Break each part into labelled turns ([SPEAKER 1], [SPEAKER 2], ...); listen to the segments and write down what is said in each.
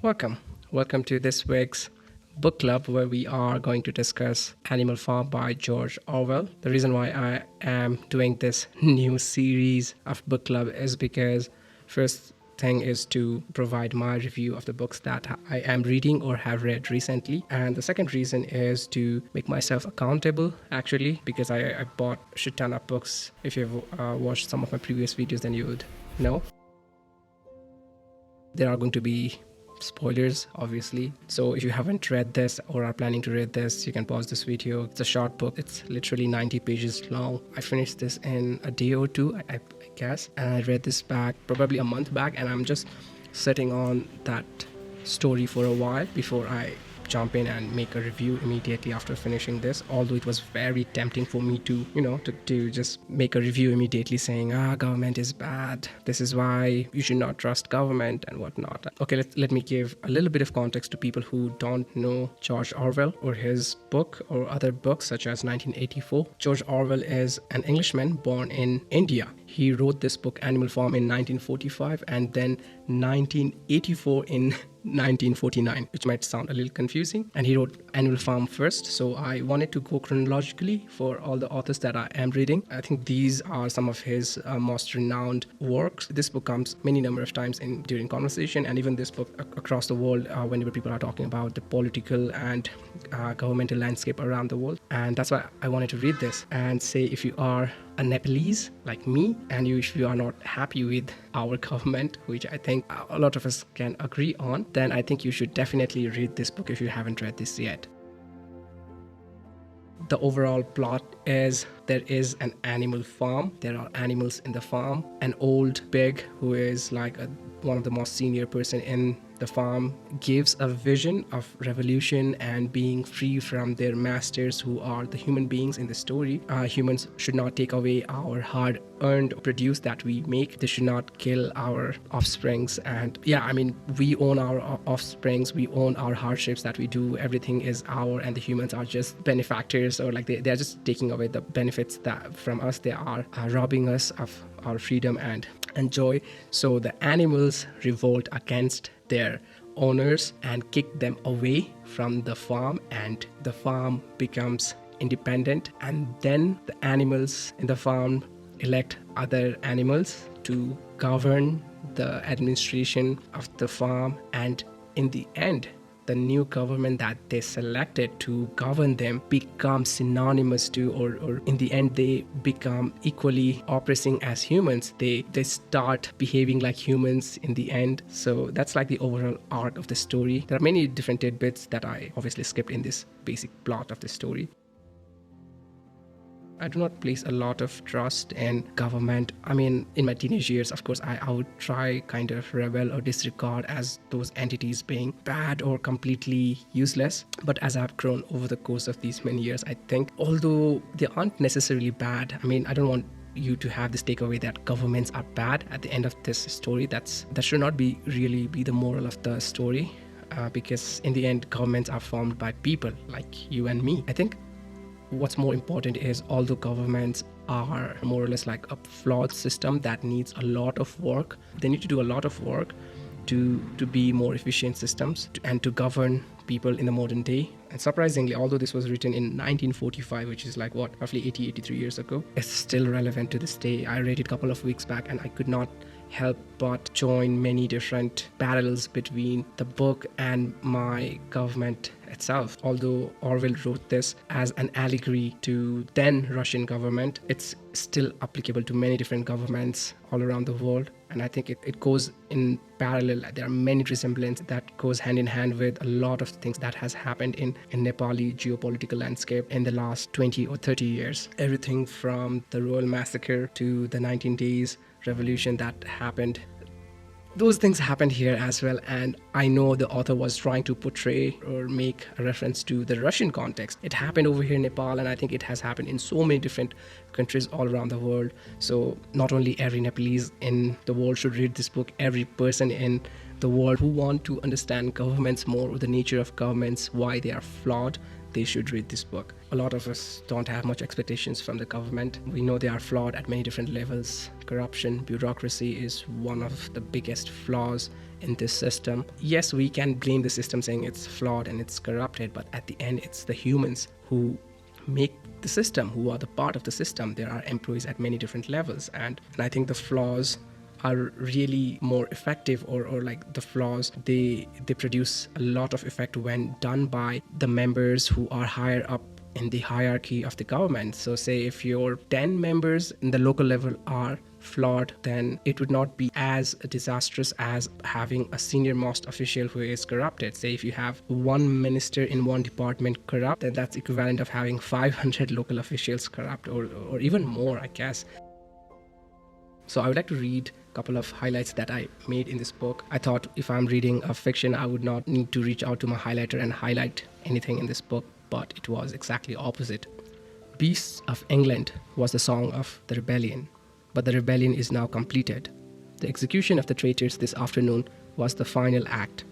[SPEAKER 1] Welcome. Welcome to this week's book club where we are going to discuss Animal Farm by George Orwell. The reason why I am doing this new series of book club is because first thing is to provide my review of the books that I am reading or have read recently. And the second reason is to make myself accountable actually because I bought a shit ton of books. If you've watched some of my previous videos, then you would know. There are going to be spoilers obviously, so if you haven't read this or are planning to read this, you can pause this video. It's a short book, it's literally 90 pages long. I finished this in a day or two, I guess, and I read this back probably a month back, and I'm just sitting on that story for a while before I jump in and make a review immediately after finishing this. Although it was very tempting for me to to just make a review immediately saying government is bad, this is why you should not trust government and whatnot. Okay, let me give a little bit of context to people who don't know George Orwell or his book or other books such as 1984. George Orwell is an Englishman born in India. He wrote this book Animal Farm in 1945 and then 1984 in 1949, which might sound a little confusing. And he wrote Animal Farm first, so I wanted to go chronologically for all the authors that I am reading. I think these are some of his most renowned works. This book comes many number of times during conversation, and even this book across the world whenever people are talking about the political and governmental landscape around the world. And that's why I wanted to read this and say, if you are a Nepalese like me and if you are not happy with our government, which I think a lot of us can agree on, then I think you should definitely read this book if you haven't read this yet. The overall plot is there is an animal farm. There are animals in the farm. An old pig who is like one of the most senior person in the farm gives a vision of revolution and being free from their masters who are the human beings in the story. Humans should not take away our hard-earned produce that we make. They should not kill our offsprings. And yeah, I mean, we own our offsprings, we own our hardships that we do. Everything is our, and the humans are just benefactors, or like they're just taking away the benefits that from us. They are robbing us of our freedom and joy. So the animals revolt against their owners and kick them away from the farm, and the farm becomes independent. And then the animals in the farm elect other animals to govern the administration of the farm, and in the end the new government that they selected to govern them becomes synonymous to, or in the end they become equally oppressing as humans. They start behaving like humans in the end. So that's like the overall arc of the story. There are many different tidbits that I obviously skipped in this basic plot of the story. I do not place a lot of trust in government. I mean, in my teenage years, of course, I would try kind of rebel or disregard as those entities being bad or completely useless. But as I've grown over the course of these many years, I think although they aren't necessarily bad, I mean, I don't want you to have this takeaway that governments are bad at the end of this story. That should not be really be the moral of the story, because in the end, governments are formed by people like you and me. I think what's more important is, although governments are more or less like a flawed system that needs a lot of work, they need to do a lot of work to be more efficient systems and to govern people in the modern day. And surprisingly, although this was written in 1945, which is like what, roughly 83 years ago, it's still relevant to this day. I read it a couple of weeks back and I could not help but join many different parallels between the book and my government itself. Although Orwell wrote this as an allegory to then Russian government, it's still applicable to many different governments all around the world. And I think it goes in parallel. There are many resemblances that goes hand in hand with a lot of things that has happened in Nepali geopolitical landscape in the last 20 or 30 years. Everything from the Royal Massacre to the 19 Days Revolution that happened. Those things happened here as well, and I know the author was trying to portray or make a reference to the Russian context. It happened over here in Nepal, and I think it has happened in so many different countries all around the world. So not only every Nepalese in the world should read this book, every person in the world who want to understand governments more, or the nature of governments, why they are flawed, they should read this book. A lot of us don't have much expectations from the government. We know they are flawed at many different levels. Corruption, bureaucracy is one of the biggest flaws in this system. Yes, we can blame the system saying it's flawed and it's corrupted, but at the end, it's the humans who make the system, who are the part of the system. There are employees at many different levels, and I think the flaws are really more effective, or like the flaws, they produce a lot of effect when done by the members who are higher up in the hierarchy of the government. So say if your 10 members in the local level are flawed, then it would not be as disastrous as having a senior most official who is corrupted. Say if you have one minister in one department corrupt, then that's equivalent of having 500 local officials corrupt, or even more, I guess. So I would like to read a couple of highlights that I made in this book. I thought if I'm reading a fiction, I would not need to reach out to my highlighter and highlight anything in this book, but it was exactly opposite. Beasts of England was the song of the rebellion, but the rebellion is now completed. The execution of the traitors this afternoon was the final act.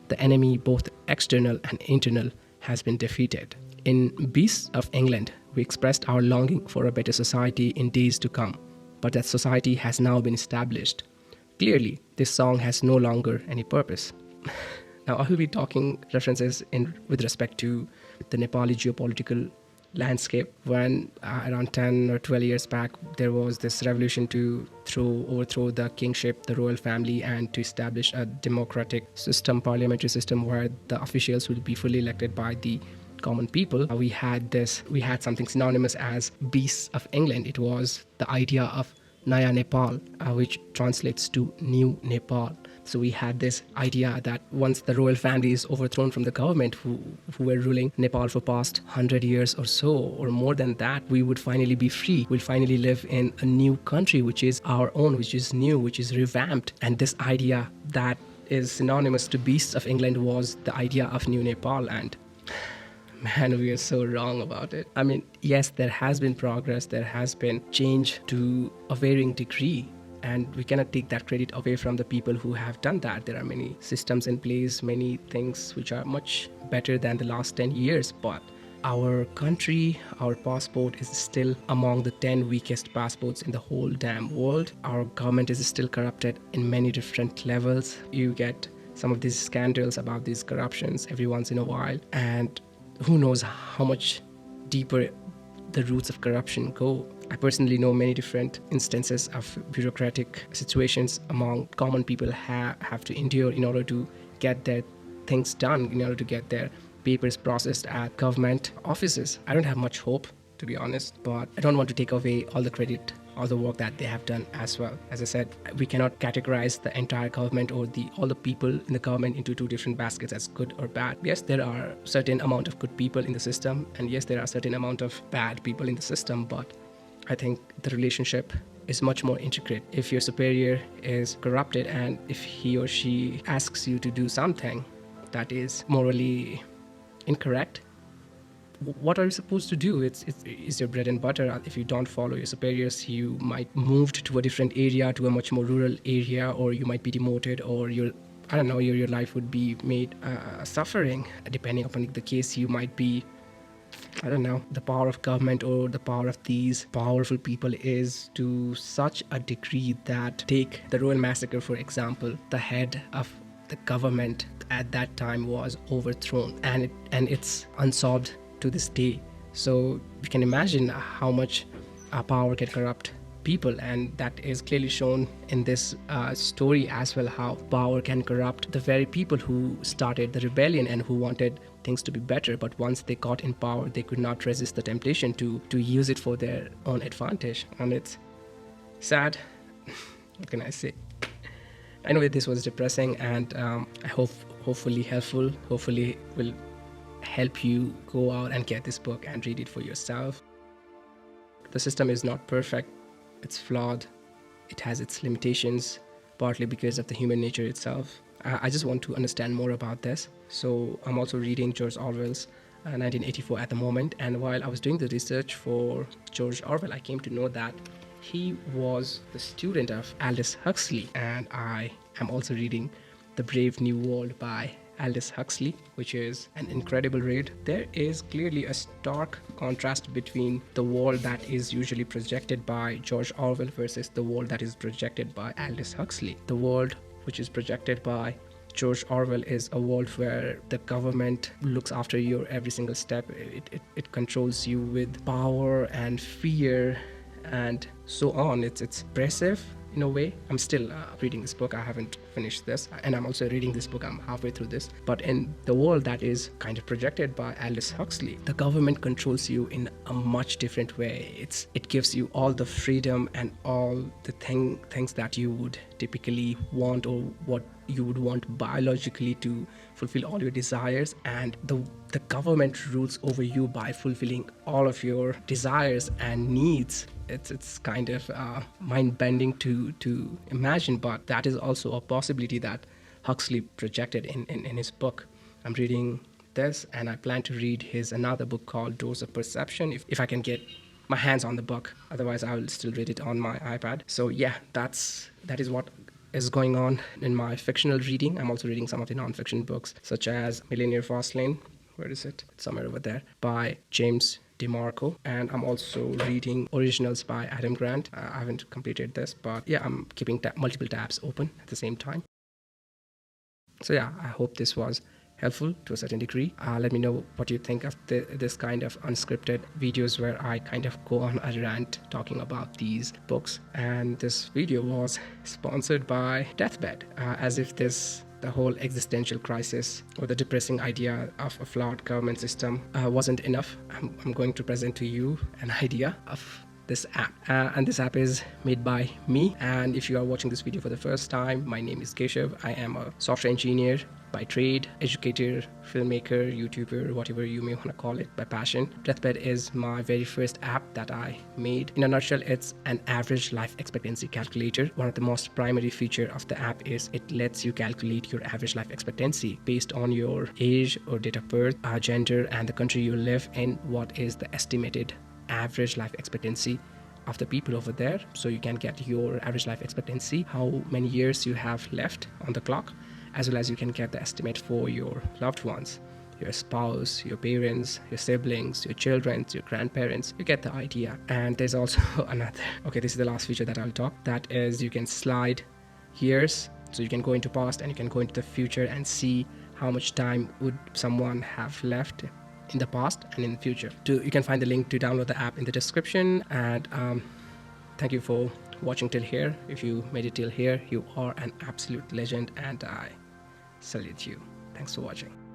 [SPEAKER 1] The enemy, both external and internal, has been defeated. In Beasts of England, we expressed our longing for a better society in days to come. But that society has now been established. Clearly, this song has no longer any purpose. Now, I will be talking references with respect to the Nepali geopolitical landscape. When around 10 or 12 years back, there was this revolution to overthrow the kingship, the royal family, and to establish a democratic system, parliamentary system, where the officials will be fully elected by the common people. We had something synonymous as Beasts of England. It was the idea of Naya Nepal, which translates to New Nepal. So we had this idea that once the royal family is overthrown from the government who were ruling Nepal for past 100 years or so, or more than that, we would finally be free. We'll finally live in a new country, which is our own, which is new, which is revamped. And this idea that is synonymous to Beasts of England was the idea of New Nepal. And man, we are so wrong about it. I mean, yes, there has been progress, there has been change to a varying degree, and we cannot take that credit away from the people who have done that. There are many systems in place, many things which are much better than the last 10 years, but our country, our passport is still among the 10 weakest passports in the whole damn world. Our government is still corrupted in many different levels. You get some of these scandals about these corruptions every once in a while, and who knows how much deeper the roots of corruption go. I personally know many different instances of bureaucratic situations among common people have to endure in order to get their things done, in order to get their papers processed at government offices. I don't have much hope, to be honest, but I don't want to take away all the credit, all the work that they have done as well. As I said, we cannot categorize the entire government or all the people in the government into two different baskets as good or bad. Yes, there are certain amount of good people in the system, and yes, there are certain amount of bad people in the system, but I think the relationship is much more intricate. If your superior is corrupted and if he or she asks you to do something that is morally incorrect, what are you supposed to do? It's your bread and butter. If you don't follow your superiors, you might move to a different area, to a much more rural area, or you might be demoted, or your life would be made suffering. Depending upon the case, you might be, the power of government or the power of these powerful people is to such a degree that, take the Royal Massacre for example, the head of the government at that time was overthrown, and it's unsolved to this day. So you can imagine how much power can corrupt people, and that is clearly shown in this story as well, how power can corrupt the very people who started the rebellion and who wanted things to be better, but once they got in power, they could not resist the temptation to use it for their own advantage. And it's sad. What can I say? Anyway, this was depressing, and I hopefully helpful, hopefully will help you go out and get this book and read it for yourself. The system is not perfect, it's flawed, it has its limitations, partly because of the human nature itself. I just want to understand more about this, so I'm also reading George Orwell's 1984 at the moment, and while I was doing the research for George Orwell, I came to know that he was the student of Aldous Huxley, and I am also reading The Brave New World by Aldous Huxley, which is an incredible read. There is clearly a stark contrast between the world that is usually projected by George Orwell versus the world that is projected by Aldous Huxley. The world which is projected by George Orwell is a world where the government looks after your every single step. It controls you with power and fear and so on. It's oppressive in a way. I'm still reading this book. I haven't finished this, and I'm also reading this book. I'm halfway through this. But in the world that is kind of projected by Aldous Huxley, the government controls you in a much different way. It gives you all the freedom and all the things that you would typically want, or what you would want biologically to fulfill all your desires, and the government rules over you by fulfilling all of your desires and needs. It's kind of mind-bending to imagine, but that is also a possibility that Huxley projected in his book. I'm reading this, and I plan to read his another book called Doors of Perception if I can get my hands on the book. Otherwise, I will still read it on my iPad. So yeah, that is what is going on in my fictional reading. I'm also reading some of the non-fiction books, such as Millionaire Fastlane. Where is it? It's somewhere over there, by James DeMarco. And I'm also reading Originals by Adam Grant. I haven't completed this, but yeah, I'm keeping multiple tabs open at the same time. So yeah, I hope this was helpful to a certain degree. Let me know what you think of this kind of unscripted videos where I kind of go on a rant talking about these books. And this video was sponsored by Deathbed, as if the whole existential crisis or the depressing idea of a flawed government system wasn't enough. I'm going to present to you an idea of this app, and this app is made by me. And if you are watching this video for the first time, my name is Keshav. I am a software engineer by trade, educator, filmmaker, YouTuber, whatever you may want to call it, by passion. Deathbed is my very first app that I made. In a nutshell, it's an average life expectancy calculator. One of the most primary feature of the app is it lets you calculate your average life expectancy based on your age or date of birth, gender, and the country you live in. What is the estimated average life expectancy of the people over there? So you can get your average life expectancy, how many years you have left on the clock, as well as you can get the estimate for your loved ones, your spouse, your parents, your siblings, your children, your grandparents. You get the idea. And there's also another, okay, this is the last feature that I'll talk, that is you can slide years. So you can go into past and you can go into the future and see how much time would someone have left in the past and in the future. You can find the link to download the app in the description. And thank you for watching till here. If you made it till here, you are an absolute legend, and I salute you. Thanks for watching.